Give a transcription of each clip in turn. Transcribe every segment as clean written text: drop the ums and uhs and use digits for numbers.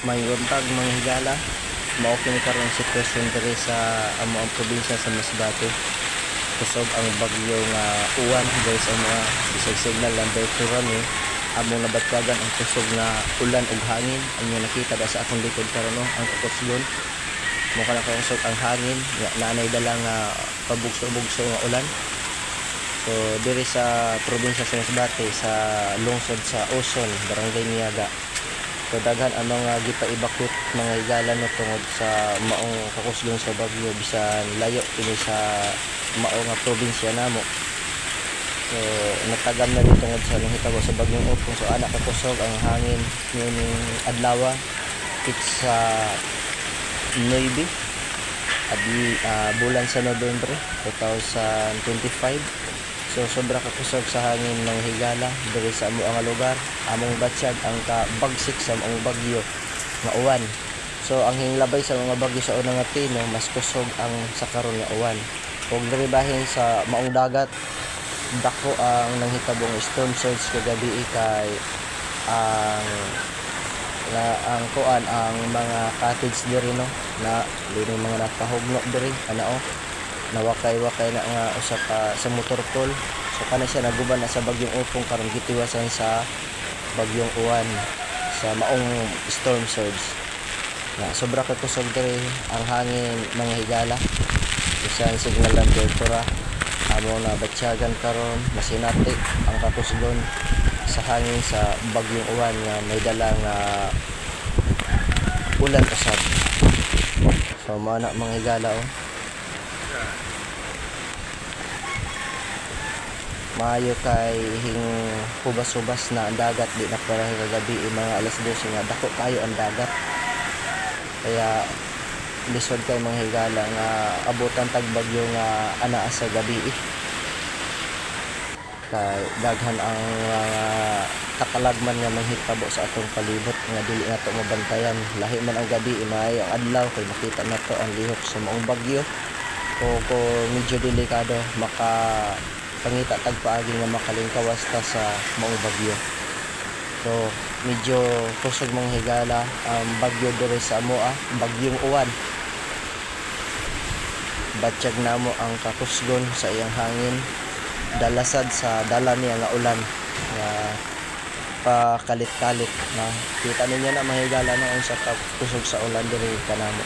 May untag mga higala, mao kini karon sitwasyon diri sa amo ang probinsya sa Masbate. Kusog ang bagyo nga uwan diri sa mga bisag signal number 2 rami. Among nabatyagan ang kusog na ulan ug hangin. Ang nakita da sa akong likod karon no, ang kukusgon. Mo kana kusog ang hangin, nanay dala nga pabugso-bugso nga ulan. So diri sa probinsya sa Masbate sa lungsod sa Oson, Barangay Niaga. So daghan ang mga gipa-evacuate mga higala no tungod sa maong kakusgon sa bagyo bisan layo kini sa mao nga probinsya namo. So natagam na ni tungod sa nahitabo sa bagyong Opong. So anak kakusog ang hangin nining adlaw sa 9 bulan sa Nobyembre 2025. So sobra kakusog sa hangin ng higala diri sa amo ang lugar. Among batsyag ang kabagsik sa among bagyo nga uwan. So ang hinglabay sa mga bagyo sa unang nga tino mas kusog ang sa karon nga uwan. Ug diri bahin sa maong dagat dako ang nanghitabong storm surge kagabi kay ang kuan ang mga cottage diri no na dili mga nakahugno diri ana nawakay-wakay na nga usa ka sa motor pool. So kana siya naguban na sa bagyong Opong karon gitiwasan sa bagyong uwan sa maong storm surge. Na sobra ka kusog diri ang hangin mga higala. Bisan signal number 2 amo na batsyagan karon masinati ang kakusgon sa hangin sa bagyong uwan nga may dalang ulan usab. So mao na mga higala maayo kay hing hubas-hubas na ang dagat di na para kagabi mga alas 12 nga dako kayo ang dagat kaya lisod kay mga higala nga abutan tag bagyo nga anaa sa gabi kay daghan ang kakalagman nga manghitabo sa atong palibot nga dili nato mabantayan lahi man ang gabi maayo ang adlaw kay makita nato ang lihok sa maong bagyo o medyo delikado pangita tagpaagi nga makalingkawas ta sa maong bagyo. So medyo kusog mga higala ang bagyo diri sa amoa bagyong uwan. Batyag namo ang kakusgon sa iyang hangin dalasad sa dala niya nga ulan nga pakalit-kalit na kita ninyo na mga higala na sa kusog sa ulan diri kanamo.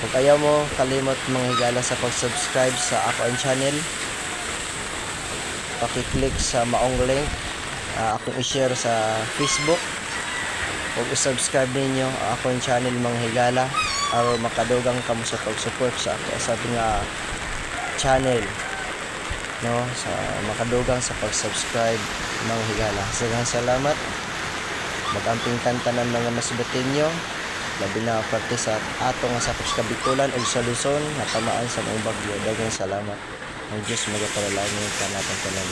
Kung ayaw mo kalimot mga higala sa pag-subscribe sa akong channel, paki-click sa maong link akong i-share sa Facebook ug i-subscribe ninyo ang akong channel mga higala aron makadugang kamo sa pag-support sa nga channel no sa makadugang sa pag-subscribe mga higala. Daghang salamat. Magamping tanan mga masbatenyo labi na parte sa ato nga sakop sa Bikulan ug sa Luzon nga tamaan sa mga bagyo. Daghang salamat. Ang Diyos magapalalangin ka natin tanan.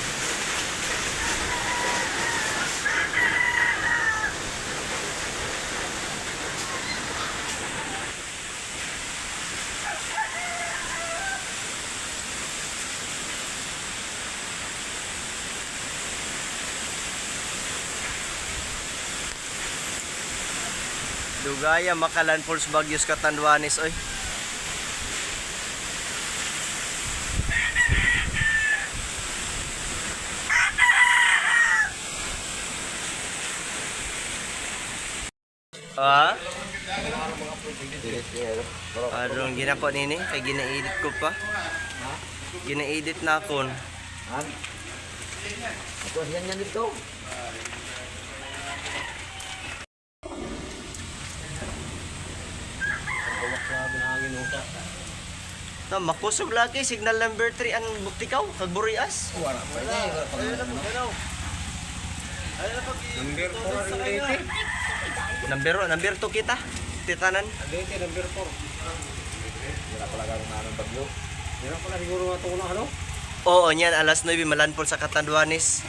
Dugaya Makalan Falls Bagyos Catanduanes oy. Anong ginapo nini? Kay gina-edit ko pa. Gina-edit na akon. Ako yan dito. No, makusog lagi signal number 3 ang buktikaw kag Burias. Wala pa Number 4 related. Number 2 kita. Titanan. Related number 4. Wala pala gano'n ng bagyo. Wala pala siguro nga ito ano? Oo, niyan alas 9 malanpol sa Catanduanes.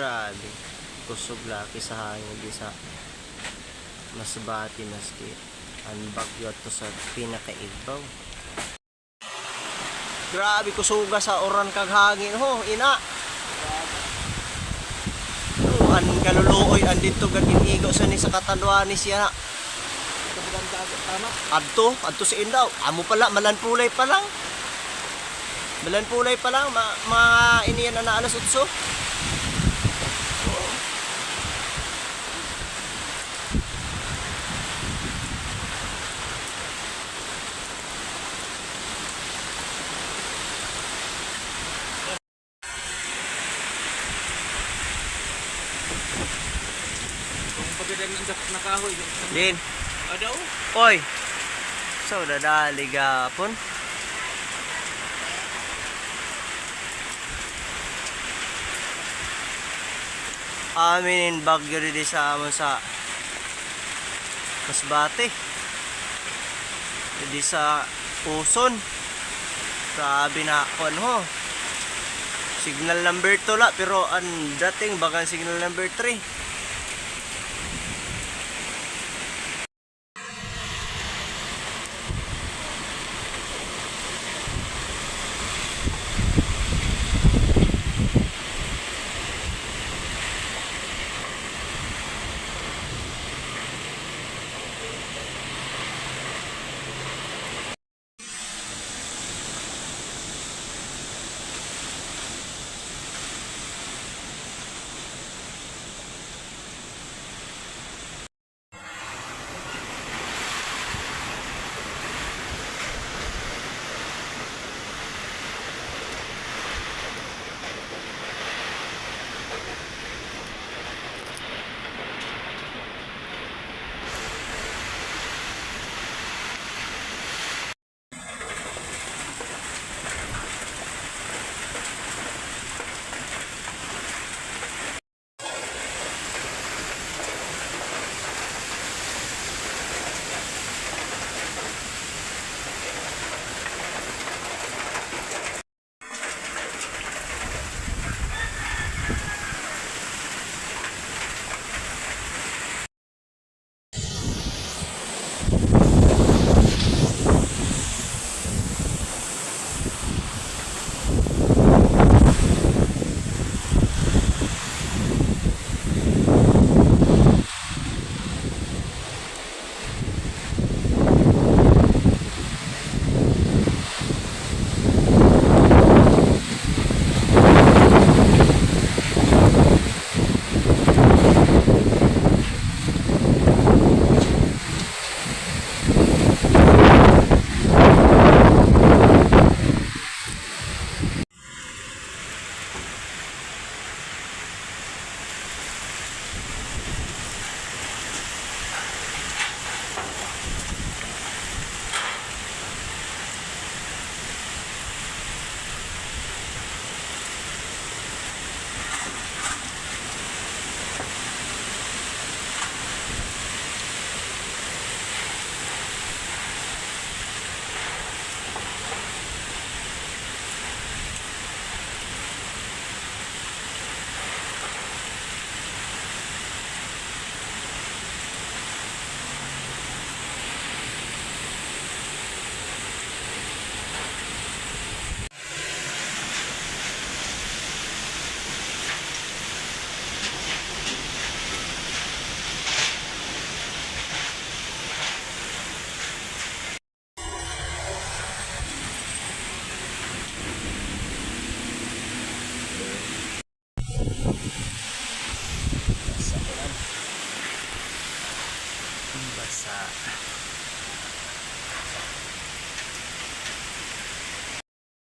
Grabe. Kusog laki sa hangin di sa Masbate maski ang bagyo to sa pinakaibaw. Grabe kusuga sa oran kag hangin ho, ina. An kaluluoy andito kag inigo sa ni sa katanduan ni siya. Tama. Adto sa indaw. Amo pala malanpulay pa lang. Malanpulay pa lang iniyan na alas 8. Kung pagdating ng nakahoy, Din. Adaw? Oy. So dadali gapon. Amin bagyo di sa amon sa Masbate. Di sa Uson. Grabe na kon ho. Signal number 2 la pero ang dating bagang signal number 3. Basa.